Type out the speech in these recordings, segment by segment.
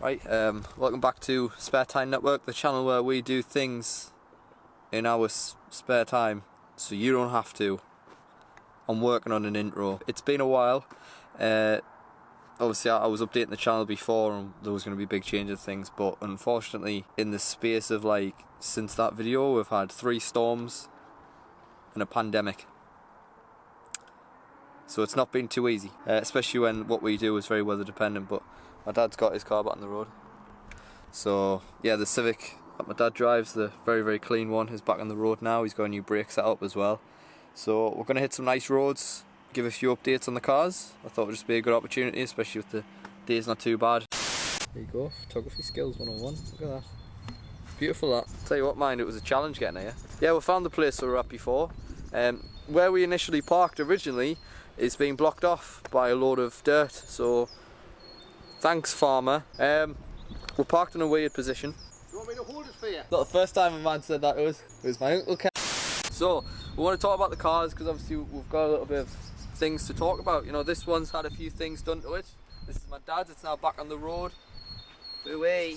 Right, welcome back to Spare Time Network, the channel where we do things in our spare time so you don't have to. I'm working on an intro. It's been a while. Obviously I was updating the channel before and there was going to be big change of things, but unfortunately in the space of since that video we've had 3 storms and a pandemic. So it's not been too easy, especially when what we do is very weather dependent, but my dad's got his car back on the road. So yeah, the Civic that my dad drives, the very clean one, is back on the road now. He's got a new brake setup as well. So we're going to hit some nice roads, give a few updates on the cars. I thought it would just be a good opportunity, especially with the days not too bad. There you go, photography skills 101, look at that. Beautiful that. Tell you what, mind, it was a challenge getting here. Yeah, we found the place we were at before. Where we initially parked originally is being blocked off by a load of dirt, so thanks farmer. We're parked in a weird position. You want me to hold it for you? Not the first time a man said that to us. It was my uncle Ken. So we want to talk about the cars because obviously we've got a little bit of things to talk about. You know, this one's had a few things done to it. This is my dad's, it's now back on the road. Away.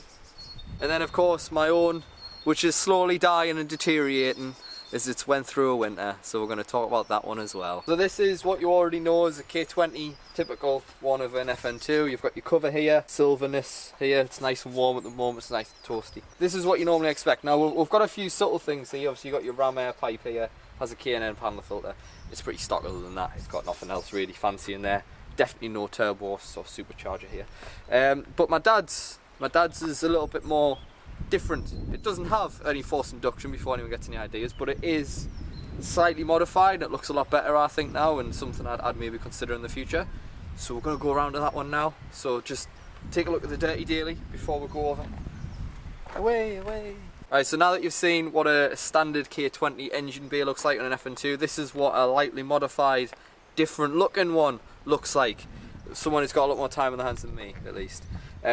And then of course my own, which is slowly dying and deteriorating as it's went through a winter, so we're going to talk about that one as well. So this is what you already know as a K20, typical one of an FN2. You've got your cover here, silverness here, it's nice and warm at the moment, it's nice and toasty. This is what you normally expect. Now we've got a few subtle things here. Obviously you've got your ram air pipe here, has a K&N panel filter. It's pretty stock other than that, it's got nothing else really fancy in there. Definitely no turbo or supercharger here. But my dad's is a little bit more different. It doesn't have any forced induction before anyone gets any ideas, but it is slightly modified. It looks a lot better I think now, and something I'd maybe consider in the future. So we're going to go around to that one now. So just take a look at the Dirty Daily before we go over. Away. Alright, so now that you've seen what a standard K20 engine bay looks like on an FN2, this is what a lightly modified, different looking one looks like. Someone who's got a lot more time on their hands than me, at least.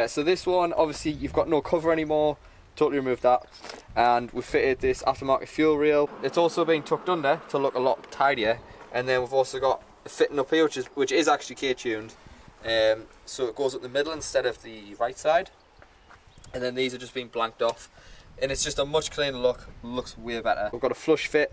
So this one, obviously you've got no cover anymore, totally removed that, and we've fitted this aftermarket fuel rail. It's also been tucked under to look a lot tidier, and then we've also got a fitting up here which is actually K-tuned, so it goes up the middle instead of the right side, and then these are just being blanked off, and it's just a much cleaner look, looks way better. We've got a flush fit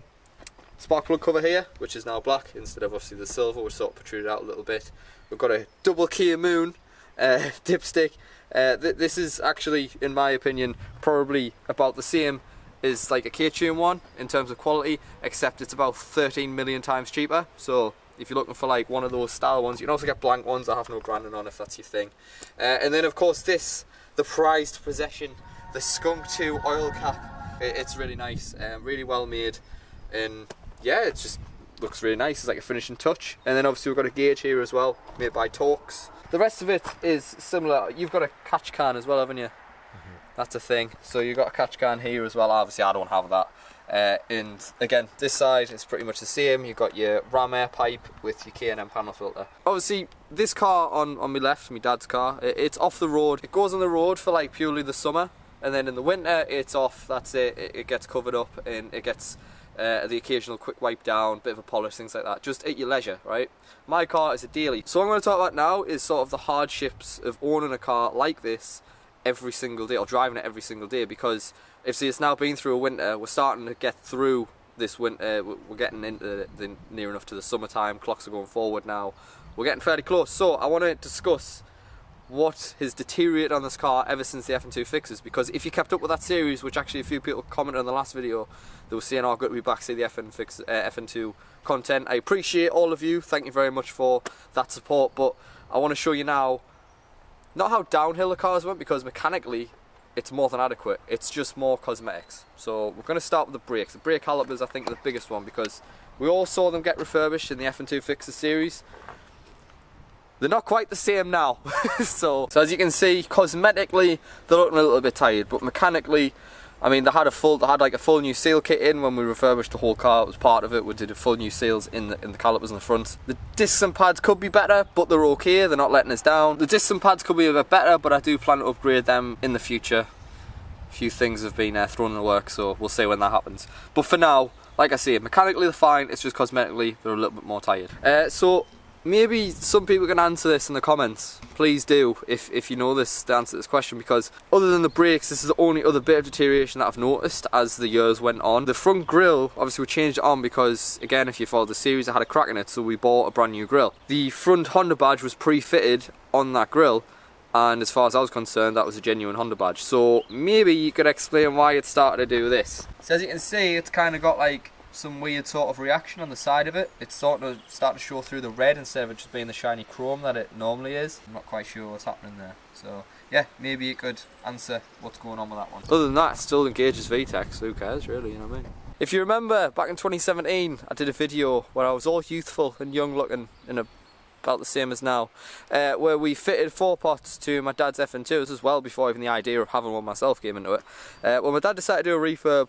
spark plug cover here, which is now black instead of obviously the silver, which sort of protruded out a little bit. We've got a double Kia Moon dipstick. This is actually, in my opinion, probably about the same as like a K-tune one in terms of quality, except it's about 13 million times cheaper. So if you're looking for like one of those style ones, you can also get blank ones that have no branding on if that's your thing. And then of course this, the prized possession, the Skunk 2 oil cap. It's really nice, really well made, and yeah, it just looks really nice. It's like a finishing touch. And then obviously we've got a gauge here as well, made by Torx. The rest of it is similar. You've got a catch can as well, haven't you? That's a thing. So you've got a catch can here as well. Obviously I don't have that. And again, this side is pretty much the same. You've got your ram air pipe with your K&N panel filter. Obviously this car on my left, my dad's car, it's off the road. It goes on the road for like purely the summer, and then in the winter it's off. That's it. It gets covered up and it gets the occasional quick wipe down, bit of a polish, things like that, just at your leisure, right? My car is a daily. So what I'm going to talk about now is sort of the hardships of owning a car like this every single day, or driving it every single day, because if it's now been through a winter, we're starting to get through this winter, we're getting into the near enough to the summertime, clocks are going forward now, we're getting fairly close. So I want to discuss what has deteriorated on this car ever since the FN2 fixes, because if you kept up with that series, which actually a few people commented on the last video, they were saying, oh, good to be back to see the FN2 content. I appreciate all of you, thank you very much for that support, but I want to show you now not how downhill the cars went, because mechanically it's more than adequate, it's just more cosmetics. So we're going to start with the brakes. The brake calipers I think are the biggest one, because we all saw them get refurbished in the FN2 fixes series. They're not quite the same now. so as you can see, cosmetically they're looking a little bit tired, but mechanically, I mean, they had like a full new seal kit in when we refurbished the whole car. It was part of it. We did a full new seals in the calipers in the front. The discs and pads could be better, but they're okay. They're not letting us down. The discs and pads could be a bit better, but I do plan to upgrade them in the future. A few things have been thrown in the works, so we'll see when that happens. But for now, like I say, mechanically they're fine. It's just cosmetically they're a little bit more tired. So maybe some people can answer this in the comments. Please do, if you know this, the answer to this question, because other than the brakes, this is the only other bit of deterioration that I've noticed as the years went on. The front grille, obviously we changed it on because, again, if you followed the series, it had a crack in it, so we bought a brand new grille. The front Honda badge was pre-fitted on that grille, and as far as I was concerned, that was a genuine Honda badge. So maybe you could explain why it started to do this. So as you can see, it's kind of got like some weird sort of reaction on the side of it. It's start to show through the red instead of it just being the shiny chrome that it normally is. I'm not quite sure what's happening there. So yeah, maybe you could answer what's going on with that one. Other than that, it still engages VTEC, so who cares really, you know what I mean? If you remember, back in 2017, I did a video where I was all youthful and young looking in about the same as now, where we fitted 4 pots to my dad's FN2s as well, before even the idea of having one myself came into it. Well, my dad decided to do a refurb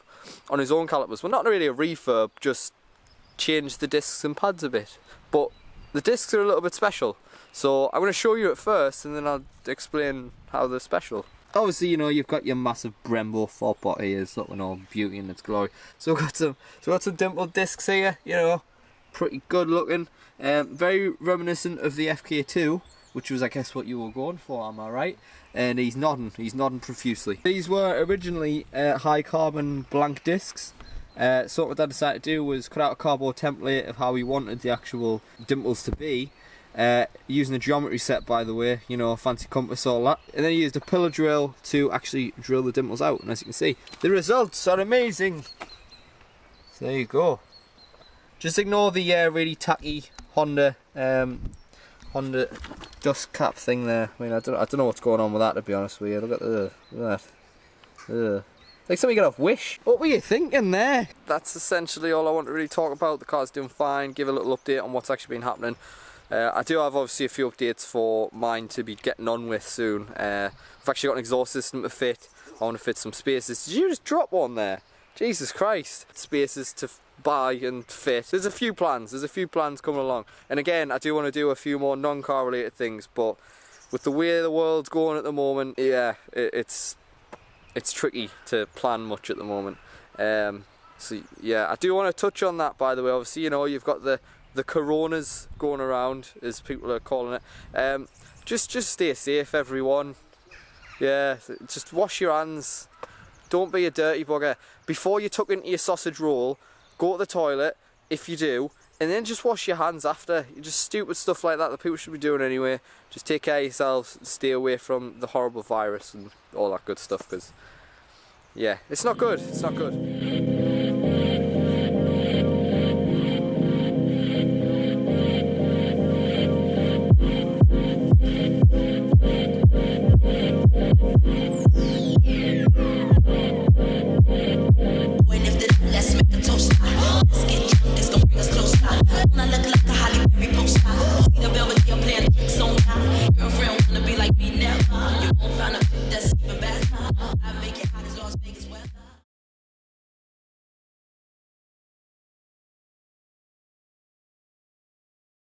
on his own calipers. Well, not really a refurb, just change the discs and pads a bit. But the discs are a little bit special, so I'm going to show you it first and then I'll explain how they're special. Obviously, you know, you've got your massive Brembo 4-pot here, it's looking all beauty in its glory. So we've got some dimpled discs here, you know, pretty good looking. Very reminiscent of the FK2, which was, I guess, what you were going for, am I right? And he's nodding profusely. These were originally high carbon blank discs. So what I decided to do was cut out a cardboard template of how we wanted the actual dimples to be, using a geometry set, by the way, you know, fancy compass, all that. And then he used a pillar drill to actually drill the dimples out, and as you can see, the results are amazing. So there you go. Just ignore the really tacky Honda dust cap thing there. I mean, I don't know what's going on with that, to be honest with you. Look at that. Like something got off Wish. What were you thinking there? That's essentially all I want to really talk about. The car's doing fine. Give a little update on what's actually been happening. I do have obviously a few updates for mine to be getting on with soon. I've actually got an exhaust system to fit. I want to fit some spaces. Did you just drop one there? Jesus Christ. Spaces to buy and fit. There's a few plans coming along, and again, I do want to do a few more non-car related things, but with the way the world's going at the moment, yeah, it's tricky to plan much at the moment. So yeah, I do want to touch on that, by the way. Obviously, you know, you've got the coronas going around, as people are calling it. Just stay safe, everyone. Yeah, just wash your hands. Don't be a dirty bugger. Before you tuck into your sausage roll, go to the toilet, if you do, and then just wash your hands after. Just stupid stuff like that people should be doing anyway. Just take care of yourselves, stay away from the horrible virus and all that good stuff, because, yeah, it's not good.